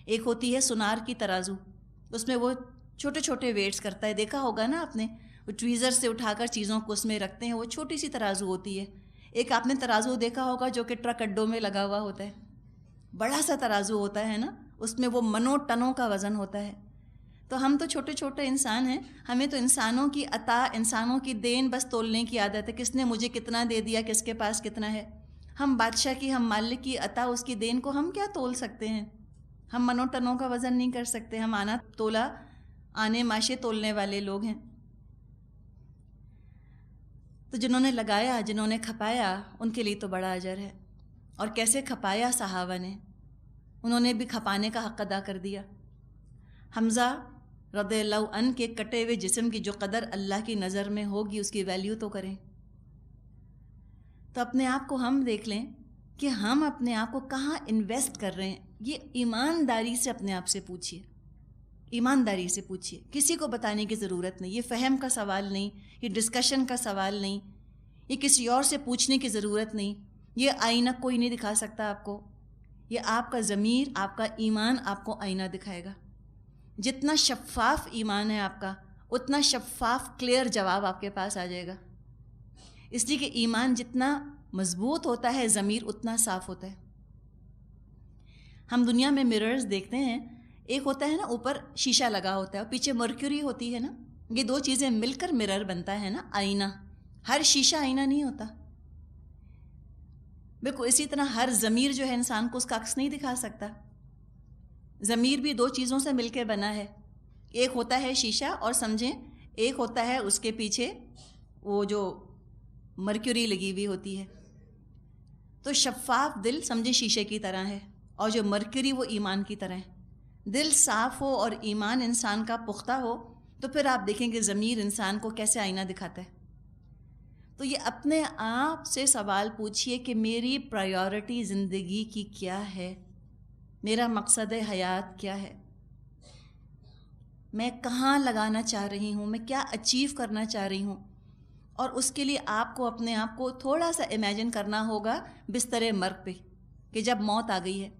ایک ہوتی ہے سونار کی ترازو، اس میں وہ چھوٹے چھوٹے ویٹس کرتا ہے، دیکھا ہوگا نا آپ نے، وہ ٹویزر سے اٹھا کر چیزوں کو اس میں رکھتے ہیں، وہ چھوٹی سی ترازو ہوتی ہے۔ ایک آپ نے ترازو دیکھا ہوگا جو کہ ٹرک اڈوں میں لگا ہوا ہوتا ہے، بڑا سا ترازو ہوتا ہے نا، اس میں وہ منوں ٹنوں کا وزن ہوتا ہے۔ تو ہم تو چھوٹے چھوٹے انسان ہیں، ہمیں تو انسانوں کی عطا، انسانوں کی دین بس تولنے کی عادت ہے، کس نے مجھے کتنا دے دیا، کس کے پاس کتنا ہے۔ ہم بادشاہ کی، ہم مالک کی عطا، اس کی دین کو ہم کیا تول سکتے ہیں؟ ہم منوں ٹنوں کا وزن نہیں کر سکتے، ہم آنا تولا آنے ماشے تولنے والے لوگ ہیں۔ تو جنہوں نے لگایا، جنہوں نے کھپایا، ان کے لیے تو بڑا اجر ہے۔ اور کیسے کھپایا صحابہ نے، انہوں نے بھی کھپانے کا حق ادا کر دیا۔ حمزہ رضی اللہ عنہ کے کٹے ہوئے جسم کی جو قدر اللہ کی نظر میں ہوگی، اس کی ویلیو تو کریں۔ تو اپنے آپ کو ہم دیکھ لیں کہ ہم اپنے آپ کو کہاں انویسٹ کر رہے ہیں، یہ ایمانداری سے اپنے آپ سے پوچھیے، ایمانداری سے پوچھیے، کسی کو بتانے کی ضرورت نہیں، یہ فہم کا سوال نہیں، یہ ڈسکشن کا سوال نہیں، یہ کسی اور سے پوچھنے کی ضرورت نہیں، یہ آئینہ کوئی نہیں دکھا سکتا آپ کو، یہ آپ کا ضمیر، آپ کا ایمان آپ کو آئینہ دکھائے گا۔ جتنا شفاف ایمان ہے آپ کا، اتنا شفاف کلیئر جواب آپ کے پاس آ جائے گا۔ اس لیے کہ ایمان جتنا مضبوط ہوتا ہے، ضمیر اتنا صاف ہوتا ہے۔ ہم دنیا میں مررز دیکھتے ہیں، ایک ہوتا ہے نا اوپر شیشہ لگا ہوتا ہے اور پیچھے مرکیوری ہوتی ہے نا، یہ دو چیزیں مل کر مرر بنتا ہے نا، آئینہ۔ ہر شیشہ آئینہ نہیں ہوتا۔ بالکل اسی طرح ہر ضمیر جو ہے انسان کو اس کا عکس نہیں دکھا سکتا۔ ضمیر بھی دو چیزوں سے مل کے بنا ہے، ایک ہوتا ہے شیشہ، اور سمجھیں ایک ہوتا ہے اس کے پیچھے وہ جو مرکیوری لگی ہوئی ہوتی ہے۔ تو شفاف دل سمجھیں شیشے کی طرح ہے، اور جو مرکیوری وہ ایمان کی طرح ہے۔ دل صاف ہو اور ایمان انسان کا پختہ ہو تو پھر آپ دیکھیں کہ ضمیر انسان کو کیسے آئینہ دکھاتا ہے۔ تو یہ اپنے آپ سے سوال پوچھئے کہ میری پرائیورٹی زندگی کی کیا ہے، میرا مقصد حیات کیا ہے، میں کہاں لگانا چاہ رہی ہوں، میں کیا اچیو کرنا چاہ رہی ہوں۔ اور اس کے لیے آپ کو اپنے آپ کو تھوڑا سا امیجن کرنا ہوگا بستر مرگ پہ، کہ جب موت آ گئی ہے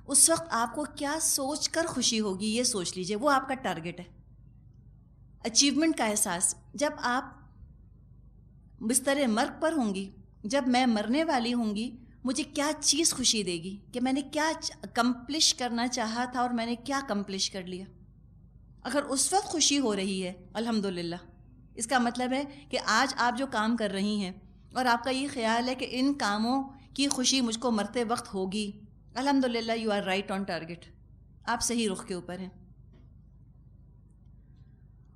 اس وقت آپ کو کیا سوچ کر خوشی ہوگی، یہ سوچ لیجئے، وہ آپ کا ٹارگٹ ہے۔ اچیومنٹ کا احساس، جب آپ بستر مرگ پر ہوں گی، جب میں مرنے والی ہوں گی، مجھے کیا چیز خوشی دے گی کہ میں نے کیا اکمپلش کرنا چاہا تھا اور میں نے کیا اکمپلش کر لیا۔ اگر اس وقت خوشی ہو رہی ہے الحمدللہ، اس کا مطلب ہے کہ آج آپ جو کام کر رہی ہیں اور آپ کا یہ خیال ہے کہ ان کاموں کی خوشی مجھ کو مرتے وقت ہوگی، الحمدللہ you are right on target, آپ صحیح رخ کے اوپر ہیں۔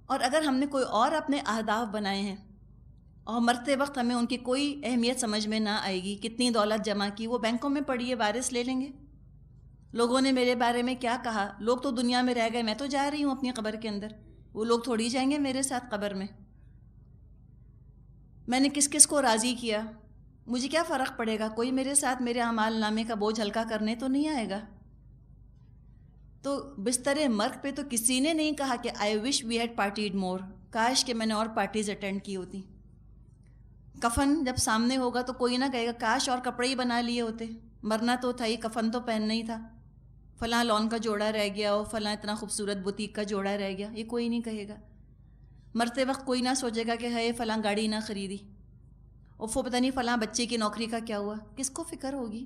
اور اگر ہم نے کوئی اور اپنے اہداف بنائے ہیں اور مرتے وقت ہمیں ان کی کوئی اہمیت سمجھ میں نہ آئے گی، کتنی دولت جمع کی، وہ بینکوں میں پڑی ہے، وارث لے لیں گے۔ لوگوں نے میرے بارے میں کیا کہا، لوگ تو دنیا میں رہ گئے، میں تو جا رہی ہوں اپنی قبر کے اندر، وہ لوگ تھوڑی جائیں گے میرے ساتھ قبر میں۔ میں نے کس کس کو راضی کیا، مجھے کیا فرق پڑے گا، کوئی میرے ساتھ میرے اعمال نامے کا بوجھ ہلکا کرنے تو نہیں آئے گا۔ تو بستر مرگ پہ تو کسی نے نہیں کہا کہ آئی وش وی ہیڈ پارٹیڈ مور، کاش کہ میں نے اور پارٹیز اٹینڈ کی ہوتی۔ کفن جب سامنے ہوگا تو کوئی نہ کہے گا کاش اور کپڑے ہی بنا لیے ہوتے، مرنا تو تھا ہی، کفن تو پہننا ہی تھا، فلاں لون کا جوڑا رہ گیا اور فلاں اتنا خوبصورت بوتیک کا جوڑا رہ گیا، یہ کوئی نہیں کہے گا۔ مرتے وقت کوئی نہ سوچے گا کہ ہے فلاں گاڑی نہ خریدی، اور پتہ نہیں فلاں بچے کی نوکری کا کیا ہوا، کس کو فکر ہوگی؟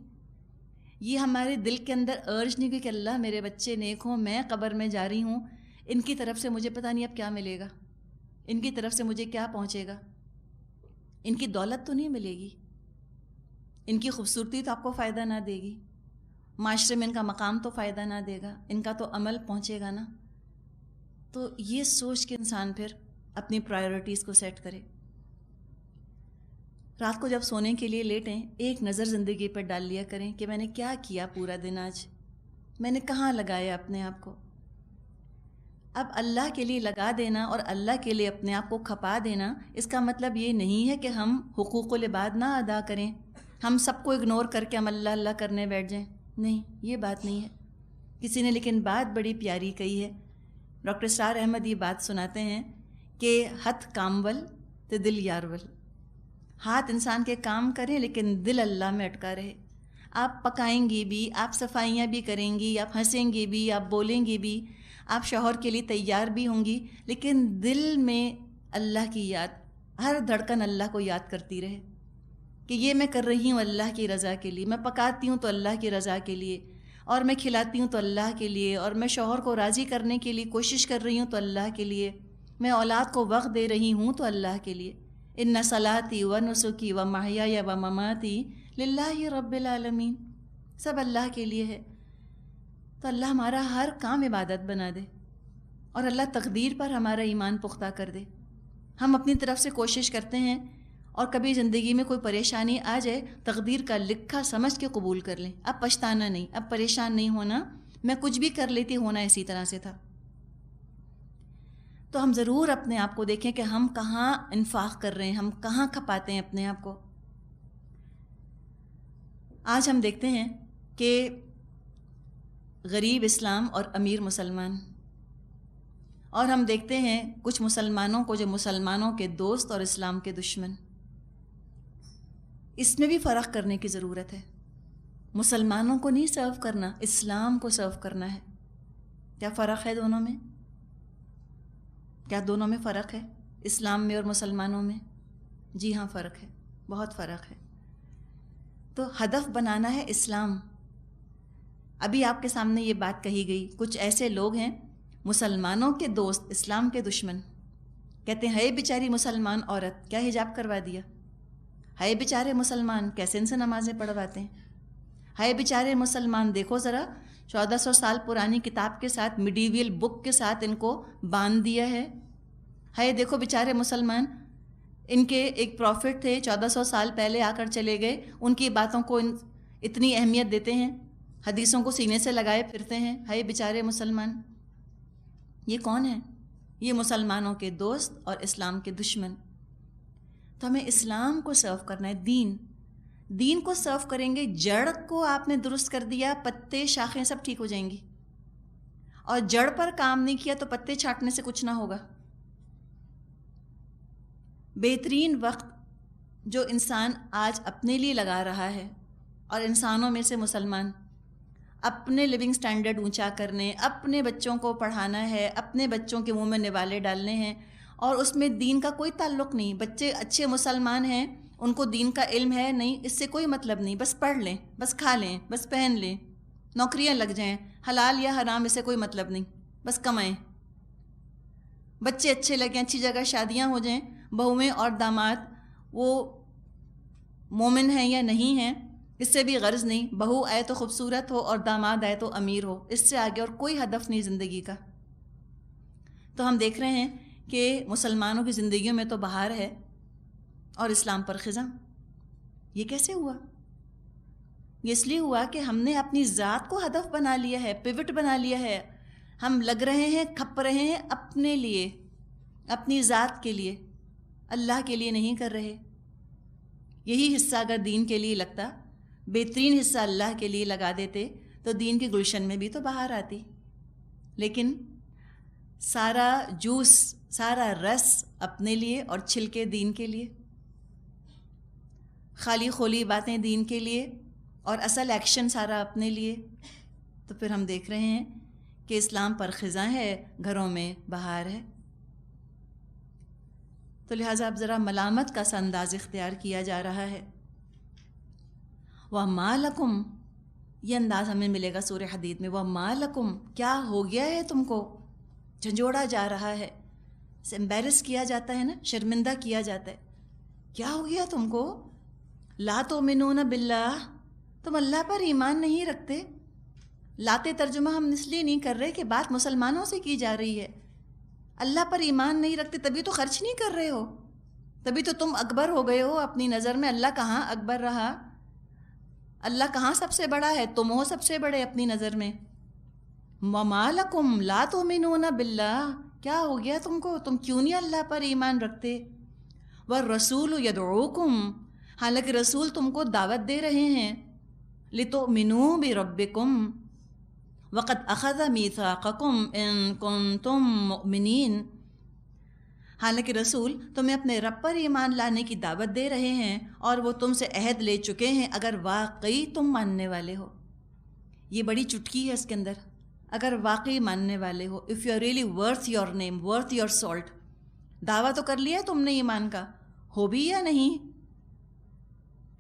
یہ ہمارے دل کے اندر ارج نہیں کہ اللہ میرے بچے نیک ہوں، میں قبر میں جا رہی ہوں، ان کی طرف سے مجھے پتہ نہیں اب کیا ملے گا، ان کی طرف سے مجھے کیا پہنچے گا، ان کی دولت تو نہیں ملے گی، ان کی خوبصورتی تو آپ کو فائدہ نہ دے گی، معاشرے میں ان کا مقام تو فائدہ نہ دے گا، ان کا تو عمل پہنچے گا نا۔ تو یہ سوچ کے انسان پھر اپنی پرائیورٹیز کو سیٹ کرے۔ رات کو جب سونے کے لیے لیٹیں، ایک نظر زندگی پر ڈال لیا کریں کہ میں نے کیا کیا پورا دن، آج میں نے کہاں لگایا اپنے آپ کو۔ اب اللہ کے لیے لگا دینا اور اللہ کے لیے اپنے آپ کو کھپا دینا، اس کا مطلب یہ نہیں ہے کہ ہم حقوق العباد نہ ادا کریں، ہم سب کو اگنور کر کے ہم اللہ اللہ کرنے بیٹھ جائیں، نہیں، یہ بات نہیں ہے۔ کسی نے لیکن بات بڑی پیاری کہی ہے، ڈاکٹر اسرار احمد یہ بات سناتے ہیں کہ ہتھ کامول تو دل یارول، ہاتھ انسان کے کام کریں لیکن دل اللہ میں اٹکا رہے۔ آپ پکائیں گی بھی، آپ صفائیاں بھی کریں گی، آپ ہنسیں گی بھی، آپ بولیں گی بھی، آپ شوہر کے لیے تیار بھی ہوں گی، لیکن دل میں اللہ کی یاد، ہر دھڑکن اللہ کو یاد کرتی رہے کہ یہ میں کر رہی ہوں اللہ کی رضا کے لیے، میں پکاتی ہوں تو اللہ کی رضا کے لیے، اور میں کھلاتی ہوں تو اللہ کے لیے، اور میں شوہر کو راضی کرنے کے لیے کوشش کر رہی ہوں تو اللہ کے لیے، میں اولاد کو وقت دے رہی ہوں تو اللہ کے لیے۔ ان صلاتی و نسکی و محیای و مماتی للہ رب العالمین، سب اللہ کے لیے ہے۔ تو اللہ ہمارا ہر کام عبادت بنا دے، اور اللہ تقدیر پر ہمارا ایمان پختہ کر دے۔ ہم اپنی طرف سے کوشش کرتے ہیں، اور کبھی زندگی میں کوئی پریشانی آ جائے، تقدیر کا لکھا سمجھ کے قبول کر لیں، اب پچھتانا نہیں، اب پریشان نہیں ہونا، میں کچھ بھی کر لیتی، ہونا اسی طرح سے تھا۔ تو ہم ضرور اپنے آپ کو دیکھیں کہ ہم کہاں انفاق کر رہے ہیں، ہم کہاں کھپاتے ہیں اپنے آپ کو۔ آج ہم دیکھتے ہیں کہ غریب اسلام اور امیر مسلمان، اور ہم دیکھتے ہیں کچھ مسلمانوں کو جو مسلمانوں کے دوست اور اسلام کے دشمن۔ اس میں بھی فرق کرنے کی ضرورت ہے۔ مسلمانوں کو نہیں سرو کرنا، اسلام کو سرو کرنا ہے۔ کیا فرق ہے دونوں میں؟ کیا دونوں میں فرق ہے، اسلام میں اور مسلمانوں میں؟ جی ہاں، فرق ہے، بہت فرق ہے۔ تو ہدف بنانا ہے اسلام۔ ابھی آپ کے سامنے یہ بات کہی گئی، کچھ ایسے لوگ ہیں مسلمانوں کے دوست، اسلام کے دشمن، کہتے ہیں ہے بیچاری مسلمان عورت، کیا حجاب کروا دیا، ہے بیچارے مسلمان کیسے ان سے نمازیں پڑھواتے ہیں، ہے بیچارے مسلمان دیکھو ذرا 1400 سال پرانی کتاب کے ساتھ، میڈیویل بک کے ساتھ ان کو باندھ دیا ہے دیکھو بیچارے مسلمان، ان کے ایک پروفٹ تھے 1400 سال پہلے آ کر چلے گئے، ان کی باتوں کو اتنی اہمیت دیتے ہیں، حدیثوں کو سینے سے لگائے پھرتے ہیں، ہے بیچارے مسلمان۔ یہ کون ہیں؟ یہ مسلمانوں کے دوست اور اسلام کے دشمن۔ تو ہمیں اسلام کو سرو کرنا ہے، دین کو سرو کریں گے، جڑ کو آپ نے درست کر دیا، پتے شاخیں سب ٹھیک ہو جائیں گی، اور جڑ پر کام نہیں کیا تو پتے چھاٹنے سے کچھ نہ ہوگا۔ بہترین وقت جو انسان آج اپنے لیے لگا رہا ہے، اور انسانوں میں سے مسلمان اپنے لیونگ سٹینڈرڈ اونچا کرنے، اپنے بچوں کو پڑھانا ہے، اپنے بچوں کے منہ میں نوالے ڈالنے ہیں، اور اس میں دین کا کوئی تعلق نہیں۔ بچے اچھے مسلمان ہیں، ان کو دین کا علم ہے نہیں، اس سے کوئی مطلب نہیں، بس پڑھ لیں، بس کھا لیں، بس پہن لیں، نوکریاں لگ جائیں، حلال یا حرام اس سے کوئی مطلب نہیں، بس کمائیں، بچے اچھے لگیں، اچھی جگہ شادیاں ہو جائیں، بہویں اور داماد وہ مومن ہیں یا نہیں ہیں اس سے بھی غرض نہیں، بہو آئے تو خوبصورت ہو اور داماد آئے تو امیر ہو، اس سے آگے اور کوئی ہدف نہیں زندگی کا۔ تو ہم دیکھ رہے ہیں کہ مسلمانوں کی زندگیوں میں تو بہار ہے اور اسلام پر خزاں۔ یہ کیسے ہوا؟ یہ اس لیے ہوا کہ ہم نے اپنی ذات کو ہدف بنا لیا ہے، پیوٹ بنا لیا ہے، ہم لگ رہے ہیں، کھپ رہے ہیں اپنے لیے، اپنی ذات کے لیے، اللہ کے لیے نہیں کر رہے۔ یہی حصہ اگر دین کے لیے لگتا، بہترین حصہ اللہ کے لیے لگا دیتے، تو دین کے گلشن میں بھی تو بہار آتی۔ لیکن سارا جوس، سارا رس اپنے لیے اور چھلکے دین کے لیے، خالی خولی باتیں دین کے لیے اور اصل ایکشن سارا اپنے لیے۔ تو پھر ہم دیکھ رہے ہیں کہ اسلام پر خزاں ہے، گھروں میں بہار ہے۔ تو لہٰذا اب ذرا ملامت کا سا انداز اختیار کیا جا رہا ہے۔ وَمَا لَكُمْ، یہ انداز ہمیں ملے گا سورہ حدید میں، وَمَا لَكُمْ، کیا ہو گیا ہے تم کو، جھنجھوڑا جا رہا ہے، امبیرس کیا جاتا ہے نا، شرمندہ کیا جاتا ہے، کیا ہو گیا تم کو، لا تؤمنون باللہ، تم اللہ پر ایمان نہیں رکھتے۔ لاتے ترجمہ ہم اس لیے نہیں کر رہے کہ بات مسلمانوں سے کی جا رہی ہے، اللہ پر ایمان نہیں رکھتے تبھی تو خرچ نہیں کر رہے ہو، تبھی تو تم اکبر ہو گئے ہو اپنی نظر میں، اللہ کہاں اکبر رہا، اللہ کہاں سب سے بڑا ہے، تم ہو سب سے بڑے اپنی نظر میں۔ وَمَا لَكُمْ لَا تُؤْمِنُونَ بِاللَّهِ، کیا ہو گیا تم کو، تم کیوں نہیں اللہ پر ایمان رکھتے۔ وَالرَّسُولُ يَدْعُوكُمْ، حالانکہ رسول تم کو دعوت دے رہے ہیں، لِتُؤْمِنُوا بِرَبِّكُمْ وَقَدْ أَخَذَ مِيثَاقَكُمْ إِن كُنتُم مُؤْمِنِينَ، حالانکہ رسول تمہیں اپنے رب پر ایمان لانے کی دعوت دے رہے ہیں اور وہ تم سے عہد لے چکے ہیں اگر واقعی تم ماننے والے ہو. یہ بڑی چٹکی ہے اس کے اندر، اگر واقعی ماننے والے ہو. If you are really worth your name, worth your salt. دعویٰ تو کر لیا تم نے ایمان کا، ہو بھی یا نہیں؟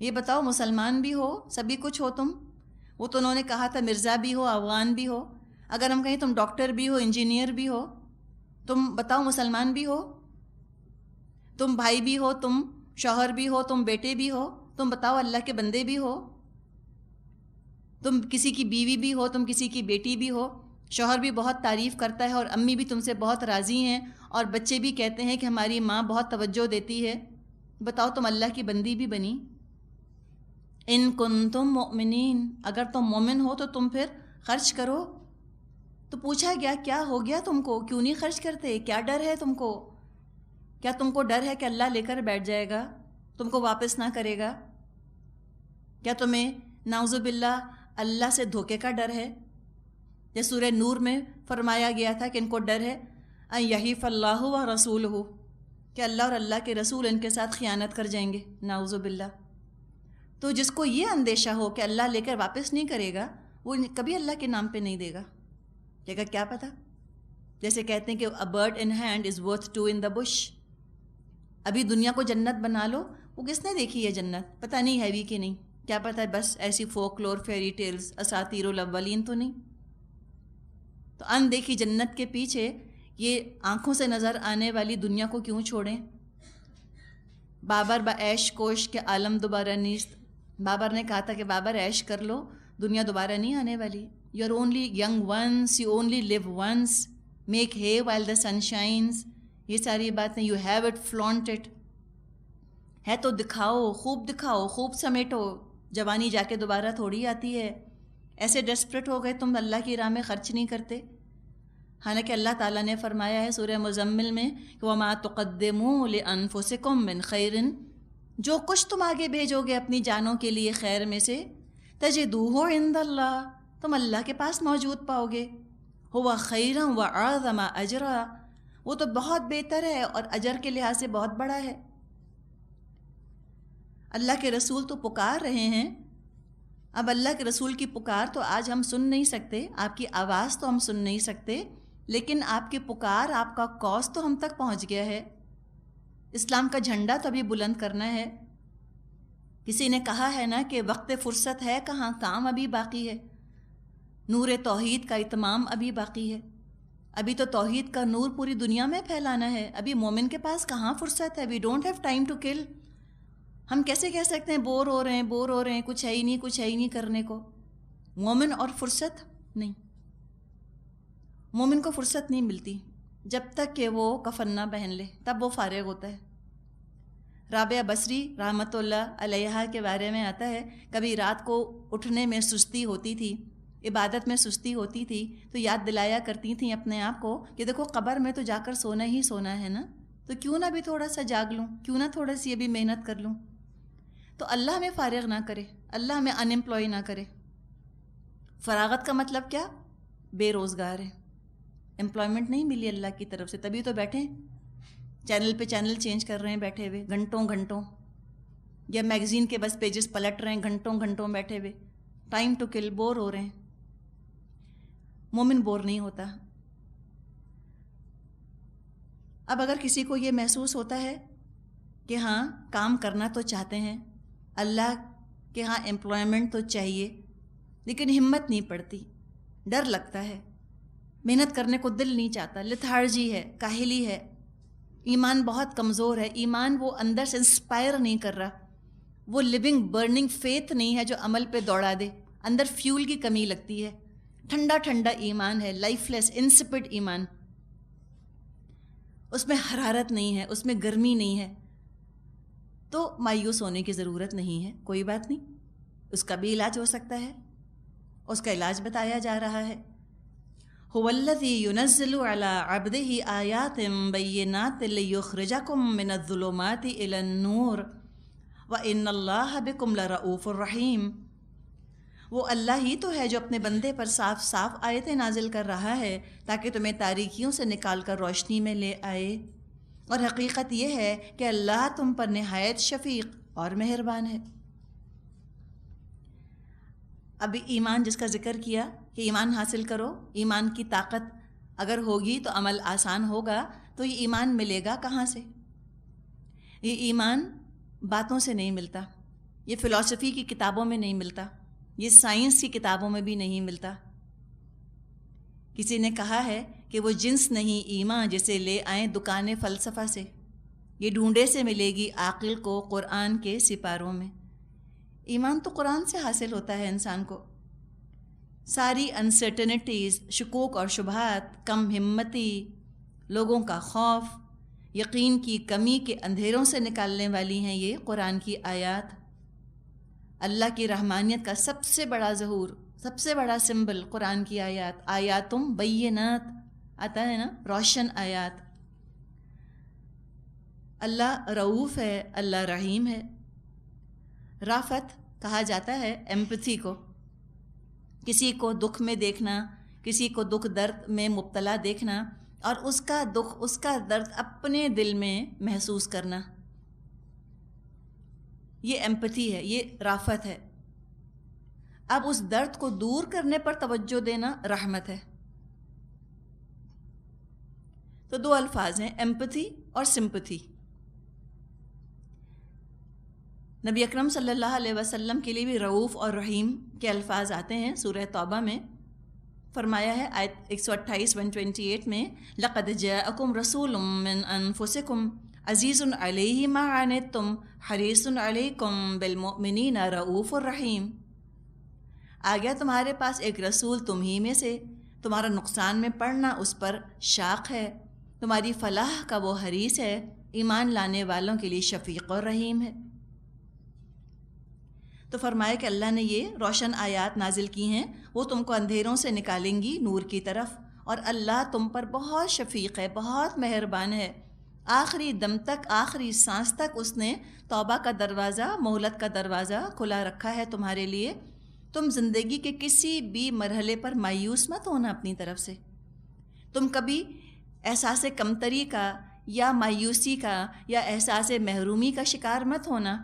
یہ بتاؤ، مسلمان بھی ہو، سبھی کچھ ہو تم. وہ تو انہوں نے کہا تھا مرزا بھی ہو، افغان بھی ہو. اگر ہم کہیں تم ڈاکٹر بھی ہو، انجینئر بھی ہو، تم بتاؤ مسلمان بھی ہو؟ تم بھائی بھی ہو، تم شوہر بھی ہو، تم بیٹے بھی ہو، تم بتاؤ اللہ کے بندے بھی ہو. تم کسی کی بیوی بھی ہو، تم کسی کی بیٹی بھی ہو، شوہر بھی بہت تعریف کرتا ہے اور امی بھی تم سے بہت راضی ہیں اور بچے بھی کہتے ہیں کہ ہماری ماں بہت توجہ دیتی ہے. بتاؤ تم اللہ کی بندی بھی بنی؟ ان کنتم مؤمنین، اگر تم مومن ہو تو تم پھر خرچ کرو. تو پوچھا گیا کیا ہو گیا تم کو، کیوں نہیں خرچ کرتے؟ کیا ڈر ہے تم کو؟ کیا تم کو ڈر ہے کہ اللہ لے کر بیٹھ جائے گا، تم کو واپس نہ کرے گا؟ کیا تمہیں نعوذ باللہ اللہ سے دھوکے کا ڈر ہے؟ جیسے سورہ نور میں فرمایا گیا تھا کہ ان کو ڈر ہے ان یحیف اللہ و رسولہ، کہ اللہ اور اللہ کے رسول ان کے ساتھ خیانت کر جائیں گے، نعوذ باللہ. تو جس کو یہ اندیشہ ہو کہ اللہ لے کر واپس نہیں کرے گا، وہ کبھی اللہ کے نام پہ نہیں دے گا. کہے گا کیا پتہ. جیسے کہتے ہیں کہ a bird in hand is worth two in the bush. ابھی دنیا کو جنت بنا لو، وہ کس نے دیکھی ہے جنت؟ پتہ نہیں ہے بھی کہ نہیں، کیا پتہ ہے، بس ایسی فولکلور، فیری ٹیلز، اساطیر الاولین تو نہیں. تو اندیکھی جنت کے پیچھے یہ آنکھوں سے نظر آنے والی دنیا کو کیوں چھوڑیں؟ بابر با عیش کوش کے عالم دوبارہ نیست. بابر نے کہا تھا کہ بابر عیش کر لو، دنیا دوبارہ نہیں آنے والی. You are only young once, you only live once, make hay while the sun shines. یہ ساری باتیں you have it, flaunt it. ہے تو دکھاؤ، خوب سمیٹو. جوانی جا کے دوبارہ تھوڑی آتی ہے. ایسے ڈیسپریٹ ہو گئے تم اللہ کی راہ میں خرچ نہیں کرتے. حالانکہ اللہ تعالیٰ نے فرمایا ہے سورہ مزمل میں کہ وَمَا تُقَدِّمُوا لِأَنفُسِكُم مِّن خَيْرٍ، جو کچھ تم آگے بھیجو گے اپنی جانوں کے لیے خیر میں سے، تَجِدُوهُ عِندَ اللَّهِ، تم اللہ کے پاس موجود پاؤ گے. هُوَ خَيْرًا وَأَعْظَمَ أَجْرًا، وہ تو بہت بہتر ہے اور اجر کے لحاظ سے بہت بڑا ہے. اللہ کے رسول تو پکار رہے ہیں. اب اللہ کے رسول کی پکار تو آج ہم سن نہیں سکتے، آپ کی آواز تو ہم سن نہیں سکتے، لیکن آپ کی پکار، آپ کا کوس تو ہم تک پہنچ گیا ہے. اسلام کا جھنڈا تو ابھی بلند کرنا ہے. کسی نے کہا ہے نا کہ وقت فرصت ہے کہاں، کام ابھی باقی ہے. نور توحید کا اتمام ابھی باقی ہے. ابھی تو توحید کا نور پوری دنیا میں پھیلانا ہے. ابھی مومن کے پاس کہاں فرصت ہے. We don't have time to kill. ہم کیسے کہہ سکتے ہیں بور ہو رہے ہیں، کچھ ہے ہی نہیں کرنے کو. مومن اور فرصت نہیں. مومن کو فرصت نہیں ملتی جب تک کہ وہ کفن نہ پہن لے، تب وہ فارغ ہوتا ہے. رابعہ بصری رحمۃ اللہ علیہا کے بارے میں آتا ہے، کبھی رات کو اٹھنے میں سستی ہوتی تھی، عبادت میں سستی ہوتی تھی، تو یاد دلایا کرتی تھیں اپنے آپ کو کہ دیکھو قبر میں تو جا کر سونا ہی سونا ہے نا، تو کیوں نہ بھی تھوڑا سا جاگ لوں، کیوں نہ تھوڑا سی ابھی محنت کر لوں. تو اللہ ہمیں فارغ نہ کرے، اللہ ہمیں ان ایمپلائی نہ کرے. فراغت کا مطلب کیا؟ بے روزگار ہے، امپلائمنٹ نہیں ملی اللہ کی طرف سے، تبھی تو بیٹھے چینل پہ چینل چینج کر رہے ہیں بیٹھے ہوئے گھنٹوں، یا میگزین کے بس پیجز پلٹ رہے ہیں گھنٹوں بیٹھے ہوئے. ٹائم ٹو کل، بور ہو رہے ہیں. مومن بور نہیں ہوتا. اب اگر کسی کو یہ محسوس ہوتا ہے کہ ہاں کام کرنا تو چاہتے ہیں، اللہ کے ہاں امپلائمنٹ تو چاہیے، لیکن ہمت نہیں پڑتی، ڈر لگتا ہے، محنت کرنے کو دل نہیں چاہتا، لتھارجی ہے، کاہلی ہے، ایمان بہت کمزور ہے، ایمان وہ اندر سے انسپائر نہیں کر رہا، وہ لیونگ برننگ فیتھ نہیں ہے جو عمل پہ دوڑا دے، اندر فیول کی کمی لگتی ہے، ٹھنڈا ایمان ہے، لائف لیس انسپڈ ایمان، اس میں حرارت نہیں ہے، اس میں گرمی نہیں ہے. تو مایوس ہونے کی ضرورت نہیں ہے، کوئی بات نہیں، اس کا بھی علاج ہو سکتا ہے. اس کا علاج بتایا جا رہا ہے. هو الذی ينزل على عبده آیات بینات لیخرجکم من الظلمات الی النور وان اللہ بکم لرؤوف الرحیم. وہ اللہ ہی تو ہے جو اپنے بندے پر صاف آیتیں نازل کر رہا ہے تاکہ تمہیں تاریکیوں سے نکال کر روشنی میں لے آئے، اور حقیقت یہ ہے کہ اللہ تم پر نہایت شفیق اور مہربان ہے۔ اب ایمان جس کا ذکر کیا کہ ایمان حاصل کرو، ایمان کی طاقت اگر ہوگی تو عمل آسان ہوگا، تو یہ ایمان ملے گا کہاں سے؟ یہ ایمان باتوں سے نہیں ملتا، یہ فلسفی کی کتابوں میں نہیں ملتا، یہ سائنس کی کتابوں میں بھی نہیں ملتا۔ کسی نے کہا ہے کہ وہ جنس نہیں ایمان جسے لے آئیں دکان فلسفہ سے، یہ ڈھونڈے سے ملے گی عاقل کو قرآن کے سپاروں میں۔ ایمان تو قرآن سے حاصل ہوتا ہے انسان کو۔ ساری انسرٹنٹیز، شکوک اور شبہات، کم ہمتی، لوگوں کا خوف، یقین کی کمی کے اندھیروں سے نکالنے والی ہیں یہ قرآن کی آیات۔ اللہ کی رحمانیت کا سب سے بڑا ظہور، سب سے بڑا سمبل قرآن کی آیات۔ آیاتم بینات آتا ہے نا، روشن آیات۔ اللہ رؤوف ہے، اللہ رحیم ہے۔ رافت کہا جاتا ہے ایمپتھی کو، کسی کو دکھ میں دیکھنا، کسی کو دکھ درد میں مبتلا دیکھنا اور اس کا دکھ، اس کا درد اپنے دل میں محسوس کرنا، یہ ایمپتھی ہے، یہ رافت ہے۔ اب اس درد کو دور کرنے پر توجہ دینا رحمت ہے۔ تو دو الفاظ ہیں، ایمپتھی اور سمپتھی۔ نبی اکرم صلی اللہ علیہ وسلم کے لیے بھی رؤوف اور رحیم کے الفاظ آتے ہیں سورہ توبہ میں۔ فرمایا ہے آیت 128 128 میں، لَقَدْ جَاءَكُمْ رَسُولٌ مِّنْ أَنفُسِكُمْ عَزِيزٌ عَلَيْهِ مَا عَنِتُّمْ حَرِيصٌ عَلَيْكُمْ بِالْمُؤْمِنِينَ رؤوف الرحیم۔ آ گیا تمہارے پاس ایک رسول تم ہی میں سے، تمہارا نقصان میں پڑنا اس پر شاق ہے، تمہاری فلاح کا وہ حریص ہے، ایمان لانے والوں کے لیے شفیق اور رحیم ہے۔ تو فرمایا کہ اللہ نے یہ روشن آیات نازل کی ہیں، وہ تم کو اندھیروں سے نکالیں گی نور کی طرف، اور اللہ تم پر بہت شفیق ہے، بہت مہربان ہے۔ آخری دم تک، آخری سانس تک اس نے توبہ کا دروازہ، مہلت کا دروازہ کھلا رکھا ہے تمہارے لیے۔ تم زندگی کے کسی بھی مرحلے پر مایوس مت ہونا اپنی طرف سے۔ تم کبھی احساس کمتری کا یا مایوسی کا یا احساس محرومی کا شکار مت ہونا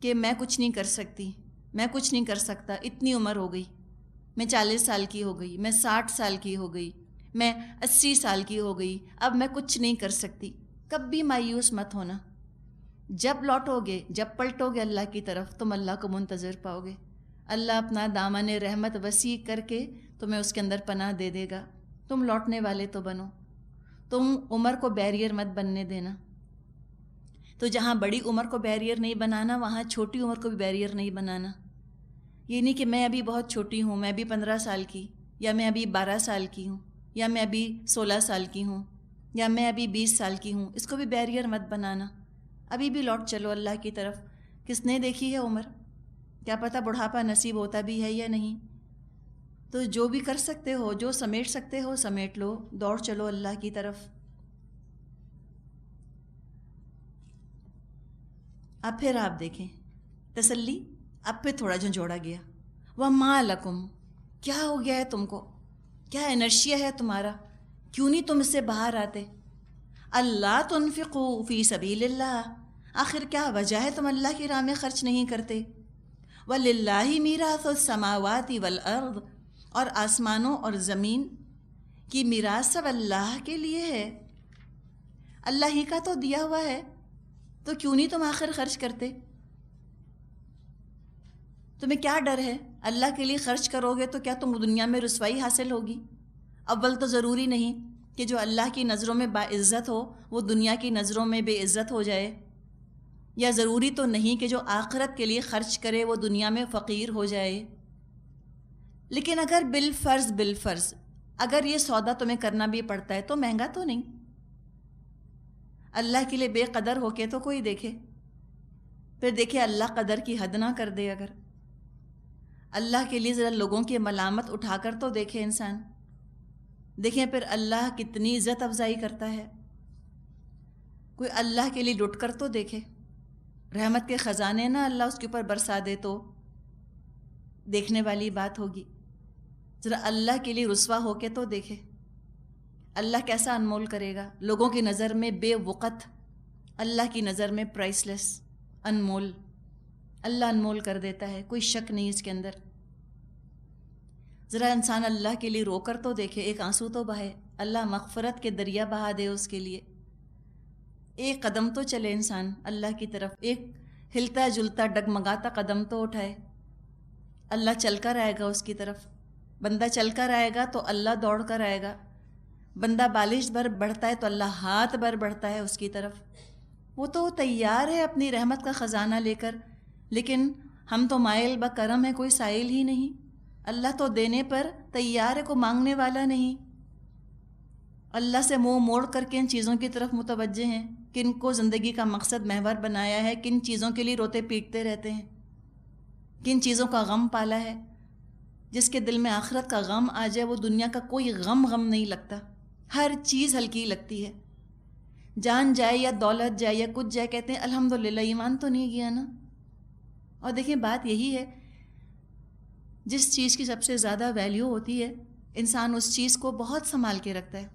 کہ میں کچھ نہیں کر سکتی، میں کچھ نہیں کر سکتا، اتنی عمر ہو گئی، میں 40 سال کی ہو گئی، میں 60 سال کی ہو گئی، میں 80 سال کی ہو گئی، اب میں کچھ نہیں کر سکتی۔ کبھی مایوس مت ہونا۔ جب لوٹو گے، جب پلٹو گے اللہ کی طرف، تم اللہ کو منتظر پاؤ گے۔ اللہ اپنا دامن رحمت وسیع کر کے تمہیں اس کے اندر پناہ دے دے گا۔ تم لوٹنے والے تو بنو، تم عمر کو بیریئر مت بننے دینا۔ تو جہاں بڑی عمر کو بیریئر نہیں بنانا، وہاں چھوٹی عمر کو بھی بیریئر نہیں بنانا۔ یہ نہیں کہ میں ابھی بہت چھوٹی ہوں، میں ابھی 15 سال کی، یا میں ابھی 12 سال کی ہوں، یا میں ابھی 16 سال کی ہوں، یا میں ابھی 20 سال کی ہوں، اس کو بھی بیریئر مت بنانا۔ ابھی بھی لوٹ چلو اللہ کی طرف۔ کس نے دیکھی ہے عمر؟ کیا پتہ بڑھاپا نصیب ہوتا بھی ہے یا نہیں۔ تو جو بھی کر سکتے ہو، جو سمیٹ سکتے ہو سمیٹ لو، دوڑ چلو اللہ کی طرف۔ اب پھر آپ دیکھیں تسلی، اب پھر تھوڑا جھنجھوڑا گیا۔ وَمَا لَكُمْ، کیا ہو گیا ہے تم کو؟ کیا انرشیا ہے تمہارا؟ کیوں نہیں تم اس سے باہر آتے؟ اللہ تنفقوا فی سبیل اللہ، آخر کیا وجہ ہے تم اللہ کی راہ میں خرچ نہیں کرتے؟ وَلِلَّهِ مِيرَاثُ السَّمَاوَاتِ وَالْأَرْضِ، اور آسمانوں اور زمین کی میراث سب اللہ کے لیے ہے، اللہ ہی کا تو دیا ہوا ہے، تو کیوں نہیں تم آخر خرچ کرتے؟ تمہیں کیا ڈر ہے؟ اللہ کے لیے خرچ کرو گے تو کیا تم دنیا میں رسوائی حاصل ہوگی؟ اول تو ضروری نہیں کہ جو اللہ کی نظروں میں باعزت ہو وہ دنیا کی نظروں میں بے عزت ہو جائے، یا ضروری تو نہیں کہ جو آخرت کے لیے خرچ کرے وہ دنیا میں فقیر ہو جائے۔ لیکن اگر بالفرض اگر یہ سودا تمہیں کرنا بھی پڑتا ہے تو مہنگا تو نہیں؟ اللہ کے لیے بے قدر ہو کے تو کوئی دیکھے، پھر دیکھے اللہ قدر کی حد نہ کر دے۔ اگر اللہ کے لیے ذرا لوگوں کی ملامت اٹھا کر تو دیکھے انسان، دیکھیں پھر اللہ کتنی عزت افزائی کرتا ہے۔ کوئی اللہ کے لیے لٹ کر تو دیکھے، رحمت کے خزانے نہ اللہ اس کے اوپر برسا دے تو دیکھنے والی بات ہوگی۔ ذرا اللہ کے لیے رسوا ہو کے تو دیکھے، اللہ کیسا انمول کرے گا؟ لوگوں کی نظر میں بے وقت، اللہ کی نظر میں پرائس لیس، انمول. اللہ انمول کر دیتا ہے، کوئی شک نہیں اس کے اندر. ذرا انسان اللہ کے لیے رو کر تو دیکھے، ایک آنسو تو بہائے، اللہ مغفرت کے دریا بہا دے اس کے لیے. ایک قدم تو چلے انسان اللہ کی طرف، ایک ہلتا جلتا ڈگمگاتا قدم تو اٹھائے. اللہ چل کر آئے گا اس کی طرف. بندہ چل کر آئے گا تو اللہ دوڑ کر آئے گا. بندہ بالش بھر بڑھتا ہے تو اللہ ہاتھ بھر بڑھتا ہے اس کی طرف. وہ تو تیار ہے اپنی رحمت کا خزانہ لے کر، لیکن ہم تو مائل بکرم ہے، کوئی سائل ہی نہیں. اللہ تو دینے پر تیار ہے، کوئی مانگنے والا نہیں. اللہ سے منہ موڑ کر کے ان چیزوں کی طرف متوجہ ہیں، کن کو زندگی کا مقصد محور بنایا ہے، کن چیزوں کے لیے روتے پیٹتے رہتے ہیں، کن چیزوں کا غم پالا ہے. جس کے دل میں آخرت کا غم آ جائے وہ دنیا کا کوئی غم نہیں لگتا. ہر چیز ہلکی لگتی ہے. جان جائے یا دولت جائے یا کچھ جائے کہتے ہیں الحمدللہ ایمان تو نہیں گیا نا. اور دیکھیں بات یہی ہے، جس چیز کی سب سے زیادہ ویلیو ہوتی ہے انسان اس چیز کو بہت سنبھال کے رکھتا ہے.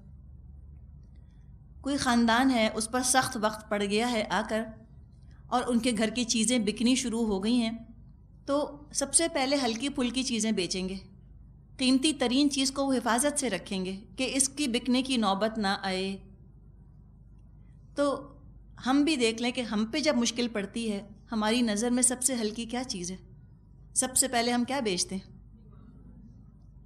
کوئی خاندان ہے، اس پر سخت وقت پڑ گیا ہے آ کر، اور ان کے گھر کی چیزیں بکنی شروع ہو گئی ہیں، تو سب سے پہلے ہلکی پھلکی چیزیں بیچیں گے. قیمتی ترین چیز کو وہ حفاظت سے رکھیں گے کہ اس کی بکنے کی نوبت نہ آئے. تو ہم بھی دیکھ لیں کہ ہم پہ جب مشکل پڑتی ہے ہماری نظر میں سب سے ہلکی کیا چیز ہے؟ سب سے پہلے ہم کیا بیچتے ہیں؟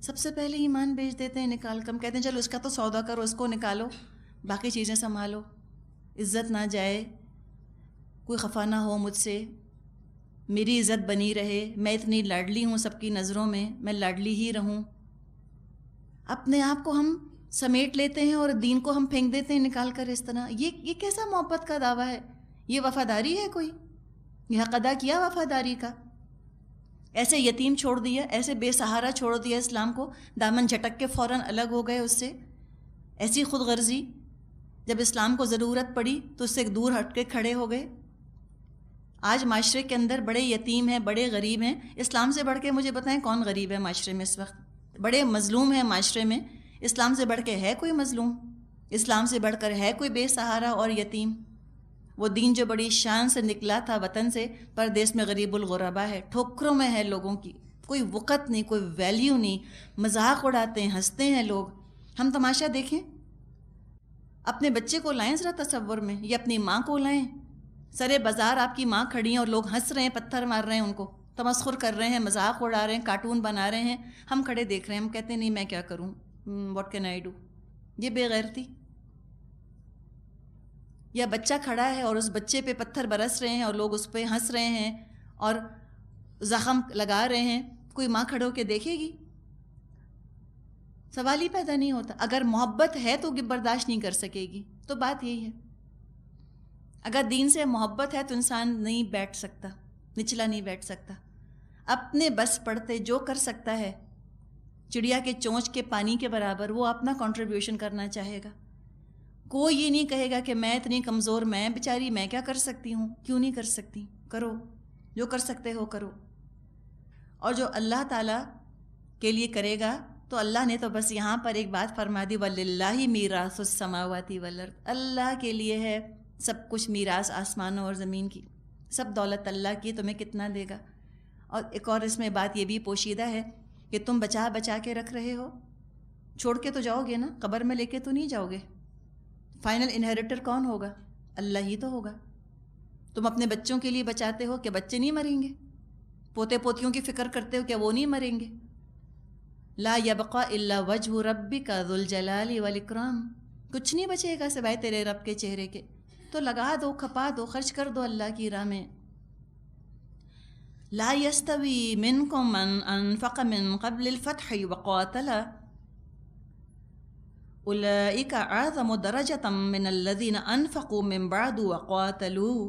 سب سے پہلے ایمان بیچ دیتے ہیں نکال کر. ہم کہتے ہیں چلو اس کا تو سودا کرو، اس کو نکالو، باقی چیزیں سنبھالو، عزت نہ جائے، کوئی خفا نہ ہو مجھ سے، میری عزت بنی رہے، میں اتنی لاڈلی ہوں سب کی نظروں میں لاڈلی ہی رہوں. اپنے آپ کو ہم سمیٹ لیتے ہیں اور دین کو ہم پھینک دیتے ہیں نکال کر اس طرح. یہ کیسا محبت کا دعویٰ ہے؟ یہ وفاداری ہے؟ کوئی یہ حق ادا کیا وفاداری کا؟ ایسے یتیم چھوڑ دیا، ایسے بے سہارا چھوڑ دیا اسلام کو، دامن جھٹک کے فوراً الگ ہو گئے اس سے. ایسی خود غرضی، جب اسلام کو ضرورت پڑی تو اس سے دور ہٹ کے کھڑے ہو گئے. آج معاشرے کے اندر بڑے یتیم ہیں، بڑے غریب ہیں. اسلام سے بڑھ کے مجھے بتائیں کون غریب ہے معاشرے میں اس وقت؟ بڑے مظلوم ہیں معاشرے میں. اسلام سے بڑھ کے ہے کوئی مظلوم؟ اسلام سے بڑھ کر ہے کوئی بے سہارا اور یتیم؟ وہ دین جو بڑی شان سے نکلا تھا وطن سے، پردیس میں غریب الغربا ہے، ٹھوکروں میں ہے لوگوں کی، کوئی وقت نہیں، کوئی ویلیو نہیں، مذاق اڑاتے ہیں، ہنستے ہیں لوگ. ہم تماشا دیکھیں. اپنے بچے کو لائیں ذرا تصور میں، یا اپنی ماں کو لائیں. سرے بازار آپ کی ماں کھڑی ہیں اور لوگ ہنس رہے ہیں، پتھر مار رہے ہیں، ان کو تمسخر کر رہے ہیں، مذاق اڑا رہے ہیں، کارٹون بنا رہے ہیں. ہم کھڑے دیکھ رہے ہیں، ہم کہتے ہیں نہیں میں کیا کروں، واٹ کین آئی ڈو. یہ بے غیرتی. یا بچہ کھڑا ہے اور اس بچے پہ پتھر برس رہے ہیں اور لوگ اس پہ ہنس رہے ہیں اور زخم لگا رہے ہیں، کوئی ماں کھڑے ہو کے دیکھے گی؟ سوال ہی پیدا نہیں ہوتا. اگر محبت ہے تو برداشت نہیں کر سکے گی. تو بات یہی ہے، اگر دین سے محبت ہے تو انسان نہیں بیٹھ سکتا، نچلا نہیں بیٹھ سکتا. اپنے بس پڑتے جو کر سکتا ہے، چڑیا کے چونچ کے پانی کے برابر وہ اپنا کنٹریبیوشن کرنا چاہے گا. کوئی یہ نہیں کہے گا کہ میں اتنی کمزور، میں بیچاری میں کیا کر سکتی ہوں. کیوں نہیں کر سکتی؟ کرو، جو کر سکتے ہو کرو. اور جو اللہ تعالیٰ کے لیے کرے گا تو اللہ نے تو بس یہاں پر ایک بات فرما دی، وَلِلَّهِ مِيرَاثُ السَّمَاوَاتِ وَالْأَرْضِ. اللہ کے لیے ہے سب کچھ، میراث آسمانوں اور زمین کی، سب دولت اللہ کی، تمہیں کتنا دے گا. اور ایک اور اس میں بات یہ بھی پوشیدہ ہے کہ تم بچا بچا کے رکھ رہے ہو، چھوڑ کے تو جاؤ گے نا، قبر میں لے کے تو نہیں جاؤ گے. فائنل انہیریٹر کون ہوگا؟ اللہ ہی تو ہوگا. تم اپنے بچوں کے لیے بچاتے ہو کہ بچے نہیں مریں گے؟ پوتے پوتیوں کی فکر کرتے ہو کہ وہ نہیں مریں گے؟ لا یبقى الا وجہ ربک ذو الجلال والاکرام. کچھ نہیں بچے گا سوائے تیرے رب کے چہرے کے. تو لگا دو، کھپا دو، خرچ کر دو اللہ کی راہ میں. لا یستوی منکم من انفق من قبل الفتح وقاتل اولئک اعظم درجۃ من الذین انفقوا من بعد وقاتلوا.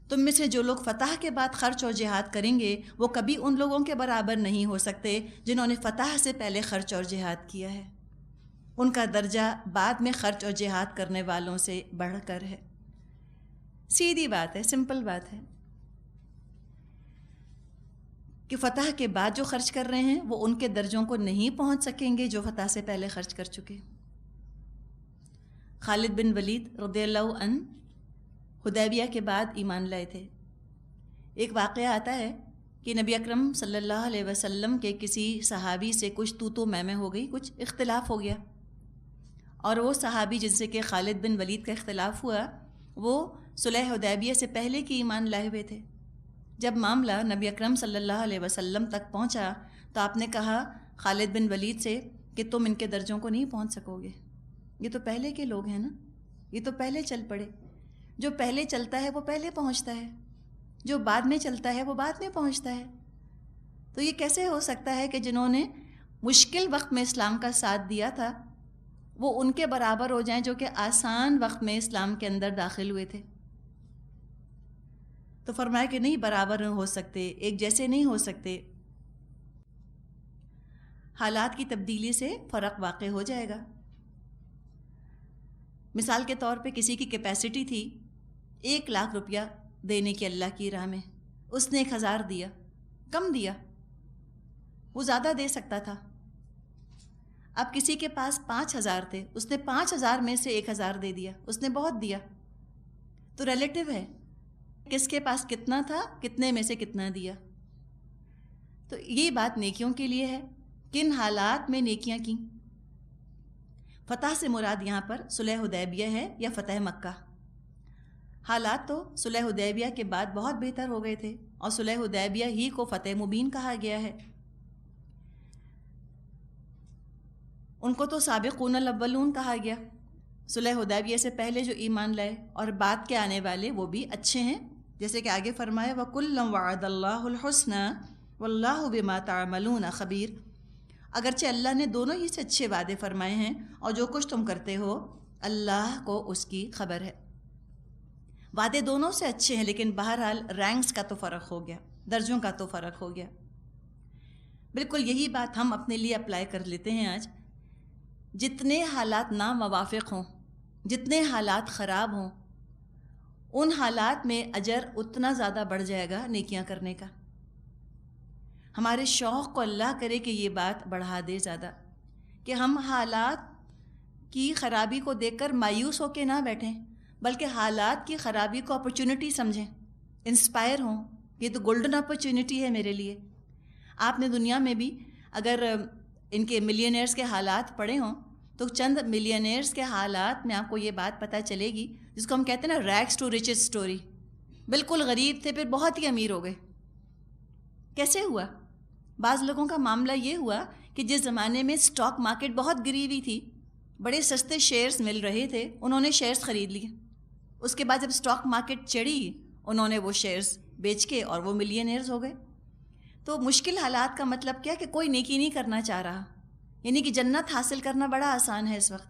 تم میں سے جو لوگ فتح کے بعد خرچ اور جہاد کریں گے وہ کبھی ان لوگوں کے برابر نہیں ہو سکتے جنہوں نے فتح سے پہلے خرچ اور جہاد کیا ہے. ان کا درجہ بعد میں خرچ اور جہاد کرنے والوں سے بڑھ کر ہے. سیدھی بات ہے، سمپل بات ہے کہ فتح کے بعد جو خرچ کر رہے ہیں وہ ان کے درجوں کو نہیں پہنچ سکیں گے جو فتح سے پہلے خرچ کر چکے. خالد بن ولید رضی اللہ عنہ حدیبیہ کے بعد ایمان لائے تھے۔ ایک واقعہ آتا ہے کہ نبی اکرم صلی اللہ علیہ وسلم کے کسی صحابی سے کچھ تو میں ہو گئی، کچھ اختلاف ہو گیا، اور وہ صحابی جن سے کہ خالد بن ولید کا اختلاف ہوا وہ صلح حدیبیہ سے پہلے کی ایمان لائے ہوئے تھے۔ جب معاملہ نبی اکرم صلی اللہ علیہ وسلم تک پہنچا تو آپ نے کہا خالد بن ولید سے کہ تم ان کے درجوں کو نہیں پہنچ سکو گے، یہ تو پہلے کے لوگ ہیں نا، یہ تو پہلے چل پڑے، جو پہلے چلتا ہے وہ پہلے پہنچتا ہے، جو بعد میں چلتا ہے وہ بعد میں پہنچتا ہے۔ تو یہ کیسے ہو سکتا ہے کہ جنہوں نے مشکل وقت میں اسلام کا ساتھ دیا تھا وہ ان کے برابر ہو جائیں جو کہ آسان وقت میں اسلام کے اندر داخل ہوئے تھے؟ تو فرمایا کہ نہیں، برابر ہو سکتے، ایک جیسے نہیں ہو سکتے، حالات کی تبدیلی سے فرق واقع ہو جائے گا۔ مثال کے طور پہ کسی کی کیپیسٹی تھی 1,00,000 روپیہ دینے کی اللہ کی راہ میں، اس نے 1,000 دیا، کم دیا، وہ زیادہ دے سکتا تھا۔ اب کسی کے پاس 5,000 تھے، اس نے 5,000 میں سے 1,000 دے دیا، اس نے بہت دیا۔ تو ریلیٹیو ہے کس کے پاس کتنا تھا، کتنے میں سے کتنا دیا۔ تو یہ بات نیکیوں کے لیے ہے، کن حالات میں نیکیاں کی۔ فتح سے مراد یہاں پر صلح حدیبیہ ہے یا فتح مکہ؟ حالات تو صلح حدیبیہ کے بعد بہت بہتر ہو گئے تھے، اور صلح حدیبیہ ہی کو فتح مبین کہا گیا ہے۔ ان کو تو سابقون الاولون کہا گیا، صلح حدیبیہ سے پہلے جو ایمان لائے، اور بعد کے آنے والے وہ بھی اچھے ہیں، جیسے کہ آگے فرمایا وَكُلًّا وَعَدَ اللَّهُ الْحُسْنَى وَاللَّهُ بِمَا تَعْمَلُونَ خَبِيرٌ۔ اگرچہ اللہ نے دونوں ہی سے اچھے وعدے فرمائے ہیں، اور جو کچھ تم کرتے ہو اللہ کو اس کی خبر ہے۔ وعدے دونوں سے اچھے ہیں، لیکن بہرحال رینکس کا تو فرق ہو گیا، درجوں کا تو فرق ہو گیا۔ بالکل یہی بات ہم اپنے لیے اپلائی کر لیتے ہیں آج۔ جتنے حالات ناموافق ہوں، جتنے حالات خراب ہوں، ان حالات میں اجر اتنا زیادہ بڑھ جائے گا نیکیاں کرنے کا۔ ہمارے شوق کو اللہ کرے کہ یہ بات بڑھا دے زیادہ، کہ ہم حالات کی خرابی کو دیکھ کر مایوس ہو کے نہ بیٹھیں، بلکہ حالات کی خرابی کو اپرچونٹی سمجھیں، انسپائر ہوں، یہ تو گولڈن اپرچونٹی ہے میرے لیے۔ آپ نے دنیا میں بھی اگر ان کے ملینئرز کے حالات پڑھے ہوں تو چند ملینئرز کے حالات میں آپ کو یہ بات پتہ چلے گی جس کو ہم کہتے ہیں نا ریگس ٹو ریچز سٹوری۔ بالکل غریب تھے پھر بہت ہی امیر ہو گئے۔ کیسے ہوا؟ بعض لوگوں کا معاملہ یہ ہوا کہ جس زمانے میں سٹاک مارکیٹ بہت گری ہوئی تھی، بڑے سستے شیئرز مل رہے تھے، انہوں نے شیئرز خرید لیے۔ اس کے بعد جب سٹاک مارکیٹ چڑھی انہوں نے وہ شیئرز بیچ کے اور وہ ملینئرز ہو گئے۔ تو مشکل حالات کا مطلب کیا کہ کوئی نیکی نہیں کرنا چاہ رہا، یعنی کہ جنت حاصل کرنا بڑا آسان ہے اس وقت۔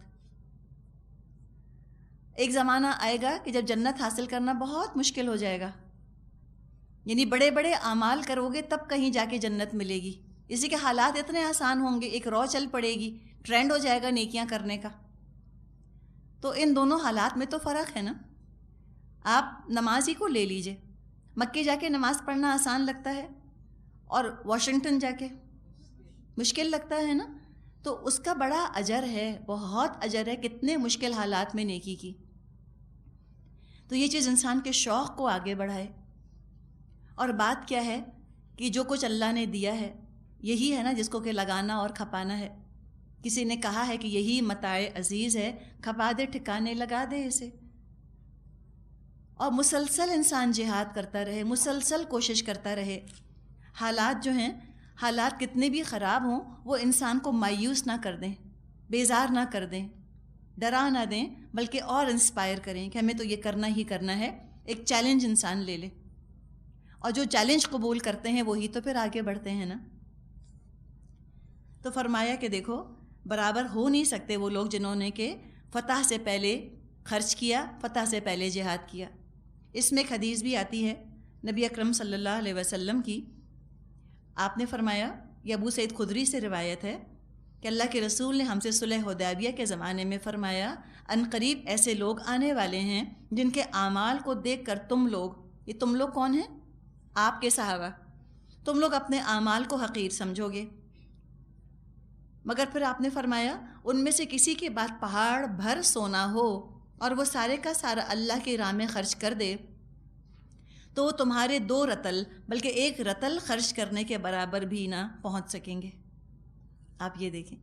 ایک زمانہ آئے گا کہ جب جنت حاصل کرنا بہت مشکل ہو جائے گا، یعنی بڑے بڑے اعمال کرو گے تب کہیں جا کے جنت ملے گی، اسی کے حالات اتنے آسان ہوں گے، ایک رو چل پڑے گی، ٹرینڈ ہو جائے گا نیکیاں کرنے کا۔ تو ان دونوں حالات میں تو فرق ہے نا۔ آپ نمازی کو لے لیجئے، مکے جا کے نماز پڑھنا آسان لگتا ہے اور واشنگٹن جا کے مشکل لگتا ہے نا، تو اس کا بڑا اجر ہے، بہت اجر ہے کتنے مشکل حالات میں نیکی کی۔ تو یہ چیز انسان کے شوق کو آگے بڑھائے۔ اور بات کیا ہے کہ جو کچھ اللہ نے دیا ہے یہی ہے نا جس کو کہ لگانا اور کھپانا ہے۔ کسی نے کہا ہے کہ یہی متاع عزیز ہے، کھپا دے ٹھکانے لگا دے اسے۔ اور مسلسل انسان جہاد کرتا رہے، مسلسل کوشش کرتا رہے۔ حالات جو ہیں، حالات کتنے بھی خراب ہوں وہ انسان کو مایوس نہ کر دیں، بیزار نہ کر دیں، ڈرا نہ دیں، بلکہ اور انسپائر کریں کہ ہمیں تو یہ کرنا ہی کرنا ہے۔ ایک چیلنج انسان لے لے، اور جو چیلنج قبول کرتے ہیں وہی تو پھر آگے بڑھتے ہیں نا۔ تو فرمایا کہ دیکھو برابر ہو نہیں سکتے وہ لوگ جنہوں نے کہ فتح سے پہلے خرچ کیا، فتح سے پہلے جہاد کیا۔ اس میں ایک حدیث بھی آتی ہے نبی اکرم صلی اللہ علیہ وسلم کی۔ آپ نے فرمایا، یہ ابو سعید خدری سے روایت ہے کہ اللہ کے رسول نے ہم سے صلح حدیبیہ کے زمانے میں فرمایا، ان قریب ایسے لوگ آنے والے ہیں جن کے اعمال کو دیکھ کر تم لوگ، یہ تم لوگ کون ہیں؟ آپ کے صحابہ، تم لوگ اپنے اعمال کو حقیر سمجھو گے، مگر پھر آپ نے فرمایا ان میں سے کسی کے بعد پہاڑ بھر سونا ہو اور وہ سارے کا سارا اللہ کی راہ میں خرچ کر دے تو وہ تمہارے 2 رتل بلکہ 1 رتل خرچ کرنے کے برابر بھی نہ پہنچ سکیں گے۔ آپ یہ دیکھیں